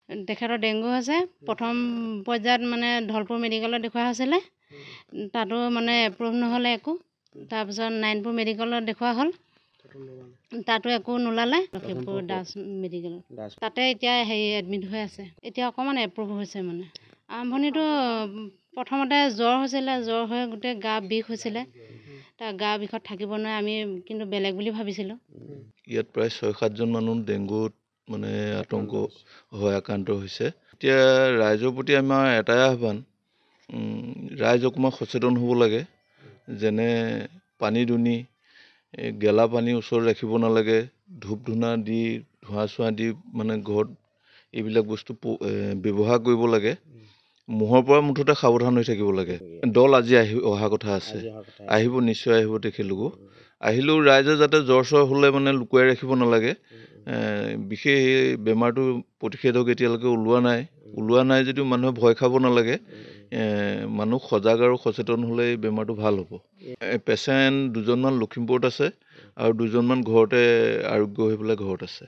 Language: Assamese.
তেখেতৰ ডেংগু হৈছে প্ৰথম পৰ্যায়ত মানে ধলপুৰ মেডিকেলত দেখুওৱা হৈছিলে তাতো মানে এপ্ৰুভ নহ'লে একো তাৰপিছত নাৰায়ণপুৰ মেডিকেলত দেখুওৱা হ'ল তাতো একো নোলালে লখিমপুৰ দাস মেডিকেলত তাতে এতিয়া এডমিট হৈ আছে এতিয়া অকণমান এপ্ৰুভ হৈছে মানে আৰম্ভণিটো প্ৰথমতে জ্বৰ হৈছিলে জ্বৰ হৈ গোটেই গা বিষ হৈছিলে তাৰ গা বিষত থাকিব নোৱাৰে আমি কিন্তু বেলেগ বুলি ভাবিছিলোঁ ইয়াত প্ৰায় 6-7জন মানুহ ডেংগুত মানে আতংক হৈ আক্ৰান্ত হৈছে এতিয়া ৰাইজৰ প্ৰতি আমাৰ এটাই আহ্বান ৰাইজ অকণমান সচেতন হ'ব লাগে যেনে পানী দুনি গেলা পানী ওচৰত ৰাখিব নালাগে ধূপ ধূনা দি ধোঁৱা চোৱা দি মানে ঘৰত এইবিলাক বস্তু ব্যৱহাৰ কৰিব লাগে মহৰ পৰা মুঠতে সাৱধান হৈ থাকিব লাগে দল আজি অহা কথা আছে আহিব নিশ্চয় আহিব তেখেতলোকো আহিলেও ৰাইজে যাতে জ্বৰ চৰ হ'লে মানে লুকুৱাই ৰাখিব নালাগে বিশেষ এই বেমাৰটো প্ৰতিষেধক এতিয়ালৈকে ওলোৱা নাই যদিও মানুহে ভয় খাব নালাগে মানুহ সজাগ আৰু সচেতন হ'লে এই বেমাৰটো ভাল হ'ব পেচেণ্ট 2জনমান লখিমপুৰত আছে আৰু 2জনমান ঘৰতে আৰোগ্য হৈ পেলাই ঘৰত আছে